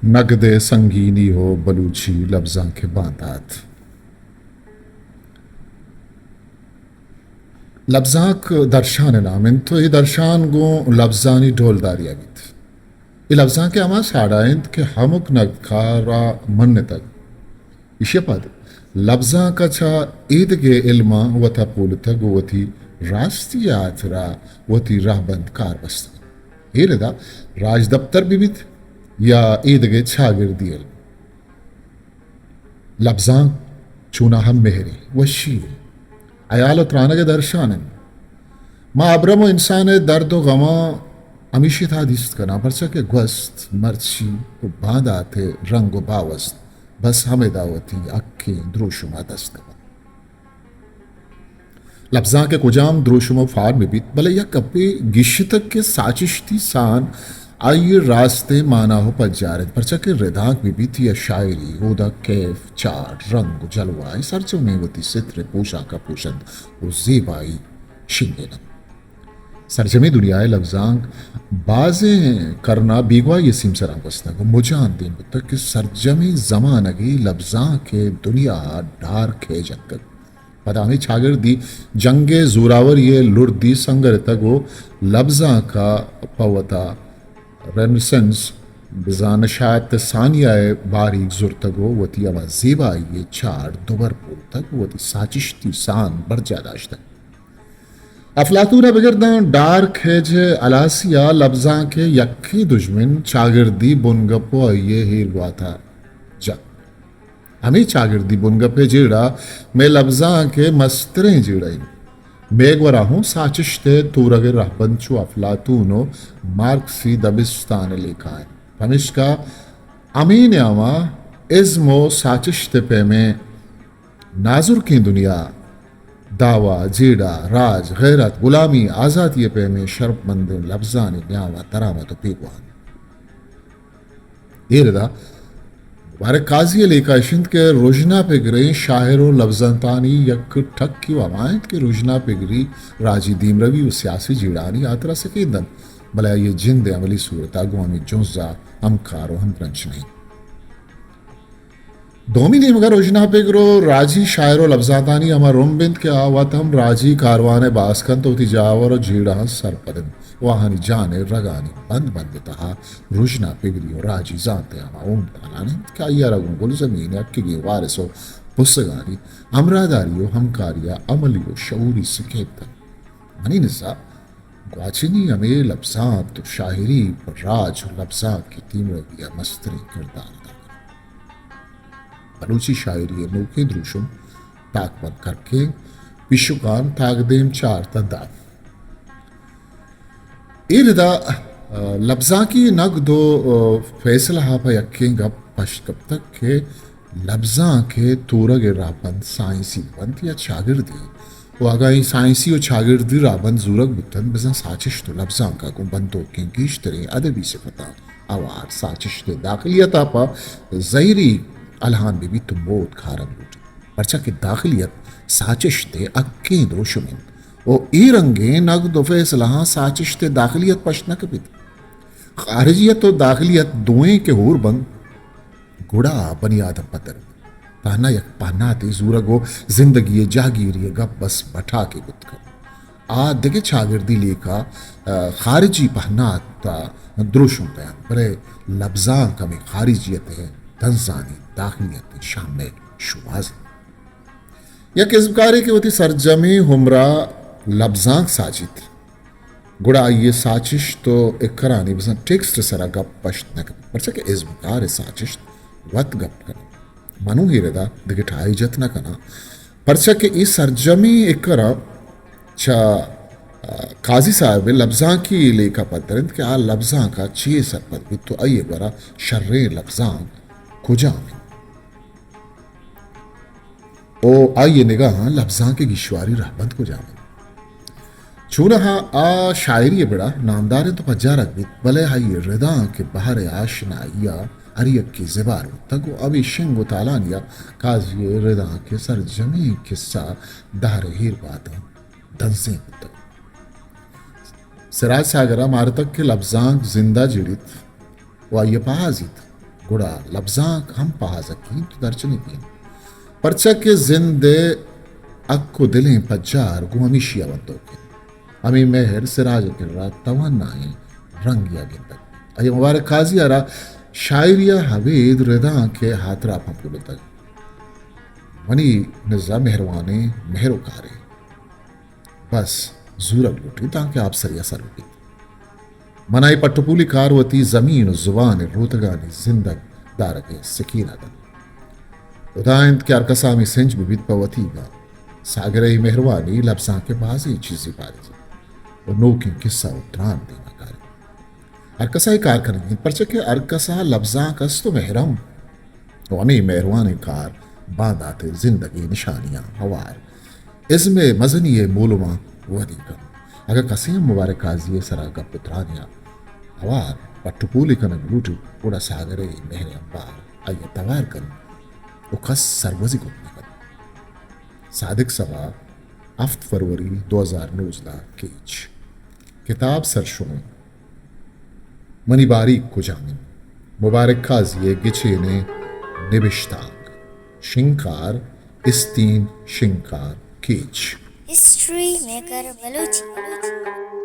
नगदे संगीनी हो बलूची लफ्जां के बांदात लफ्जाक दर्शान नामिन तो ये दर्शान गो लफ्जानी ढोलदारी अबित ये लफ्जां के अमा साड़ाइंद के हमक नगखारा मन तक इशे पद लफ्जां का छा ईद के इल्मा वथा पुल तक वथी राष्ट्रीय आथरा वथी राहबंद कार बस्ता ये रदा राज दफ्तर बिबित या ईद के छागिर्दी इल्म लफ्जां चूना हम मेहरी वशीर अयाल त्राना के दर्शान माँ अब्रमो इंसान दर्द व गमा हमेशा था दिस्त करना परचा के ग्वस्त मर्ची को बांधा थे रंग बावस्त बस हमें दावती अक्के द्रोशुमा दस्त लफ्जां के कुजाम द्रोशुमा फार में बीत भले या कपे गिश्तक के साचिश्ती सान आइए रास्ते माना हो पज्जारत परचा के रिदाक में बीती या शायरी होदा कैफ चाट रंग जलवाई सरचो में वती सित्र पोशा का पोशंद और जेबाई शिंगेनम सरजमी दुनियाए लफ्जांग बाजे करना बीगवा ये सिमसरा बस्ता को मुजान दिन तक कि सरजमी जमानगी लफ्जां के दुनिया डार खे जक्कर पदामी छागर दी जंगे जोरावर ये लुर्दी संगर तक वो लफ्जां का पवता रेनेसेंस बिजान शायद सानियाए बारीक जुर तक वो वती अवा जेबा ये चार दुबर पुल तक वती साचिश्ती सान बरजादाश तक अफलातून बगरदां डार खेज अलासिया लफ्जां के यक्की दुश्मन चागिर्दी बुनगपो ये हीर हुआ था जा हमें चागिर्दी बुनगपे जीड़ा मैं लफ्जां के मस्तरें जीड़ाई मेघवरा हूँ साचिश्ते तूरगे रहबंचु अफलातूनो मार्क्सी दबिस्तान लिखा है हमिश्का अमीन यामा इज्मो साचिश्ते पे में नाजुर की दुनिया दावा जीड़ा राज गैरत गुलामी आज़ादी पे में शर्फमंद लफ्जानी न्यावा तरामत पीगवान ये रदा बारे काजी लेका शिंद के रोजना पे गिरे शायरो लफ्जंतानी यक ठक की वमायत के रोजना पे गिरी राजी दीम रवि व सियासी जीड़ानी आतरा से केंदन भला ये जिंद अमली सूरत आगवामी जोजा हम खारो हम प्रंच नहीं दोमिनी मगर रोजना पे गिरो राजी शायरो लफ्जातानी अमा रोमबिंद के आवत हम राजी कारवाने बासकन तो ती जावर जीड़ा सरपदन वाहनी जाने रगानी बंद बंद तहा रोजना पिगरी और राजी जानते हम ओम तालाने क्या ये रगुन गुल जमीन अक्की के वारिसो पुस्सगानी अमरादारियो हमकारिया अमलियो शऊरी सकेतन मनी निसा ग्वाचिनी हमें लफ्जात तो शायरी पर राज और लफ्जात की तीमरगिया मस्तरी किरदार बलूची शायरी नौके द्रुशुम ताकबत करके पिशुकान ताकदेम चार तदाफ इरदा लफ्जा की नग दो फैसला हा पर यक्के गप पश कब तक के लफ्जा के तूरग राबंद साइंसी बंद या शागिर्दी वो आगाही साइंसी और शागिर्दी राबंद जुरग बुतन बजा साचिश तो लफ्जा का को बंदो के गिश्तरे अदबी से पता आवार साचिश ते दाखिलियत आपा ज़ाहिरी अलहान भी तुम बहुत खारन लूट परचा की दाखिलियत साचिश ते अक्के द्रोशुमिन ओ ई रंगे नग दो फैसला साचिश ते दाखिलियत पशनक बित खारिजियत और दाखिलियत दोएं के होर बंद गुड़ा बनियाद पतर पहना यक पहना ते जूरगो जिंदगी जागीर गप बस बैठा के गुतकर आ देखे छागिर्दी लेका खारिजी पहना ता द्रोशुम बयान बरे लफ्जा कमी खारिजियत है तंजानी दाखिलियत शामिल शुबाज या किस्मकारी की होती सरजमी हुमरा लफ्जांक साजिद गुड़ा ये साचिश तो एक करानी बस टेक्स्ट सरा गप पश्त न कर परचा के इज़्मकार साचिश वत गप कर मनु ही रदा दिगठाई जत न करना परचा के इस सरजमी एक करा चा काजी साहब लफ्जां की लेखा पत्तरंत के आ लफ्जां का चे सरपत भी तो आइए बरा शर्रे लफ्जां कुजाम ओ आइए निगाह लफ्जां के गिशवारी रहबंद को जाम चूनहा आ शायरी बड़ा नामदार तो पज्जा रख भले हाई रदा के बाहर आशनाइया अरियक की ज़बार तक अभी शिंगो तालानिया काजी रदा के सर जमी किस्सा दार हीर बात दंसे तक सिराज सागरा मारतक के लफ्जां जिंदा जिड़ित वाइय पाजित गुड़ा लफ्जाक हम पहा सकी तो दर्चनी की परचा के जिंदे अक्को दिलें पज्जार गु हमीशिया बंदो के अमी मेहर सिराज के रात तवन्नाई रंग या गिंदक अय मुबारक काजी अरा शायरिया हवेद रिदा के हाथरा पंपुल तक मनी निजा मेहरवाने मेहरोकारे बस जूरक लुटी ताकि आप सरिया सर लुटी मनाई पट्टपूली कारवती जमीन जुबान रोतगानी जिंदग दारगे सकीना उदाहरण के अरकसामी सेंच बिबित पवतीगा सागरई मेहरवानी लफ्जा के बाजी चीजी पारी और नोकी किस्सा उतरान देना कारी अरकसाई कार करेंगे परचे के अरकसा लफ्जा कस तो मेहरम तो अमी मेहरवानी कार बादाते जिंदगी निशानियां हवार इसमें मजनी मूलमा वदी कर अगर कसीम मुबारक काजी सरा का पुत्रानिया हवार पट्टुपूली कन लूटू उड़ा सागरे मेहरे अंबार आये तवार कर उखस सरवजी को निकल सादिक सभा 7 फरवरी 2019 कीच किताब सरशुम मनी बारीक को जामिन मुबारक काजी गिचे ने निबिश्ताक शिंकार इस्तीन शिंकार कीच हिस्ट्री मेकर बलूची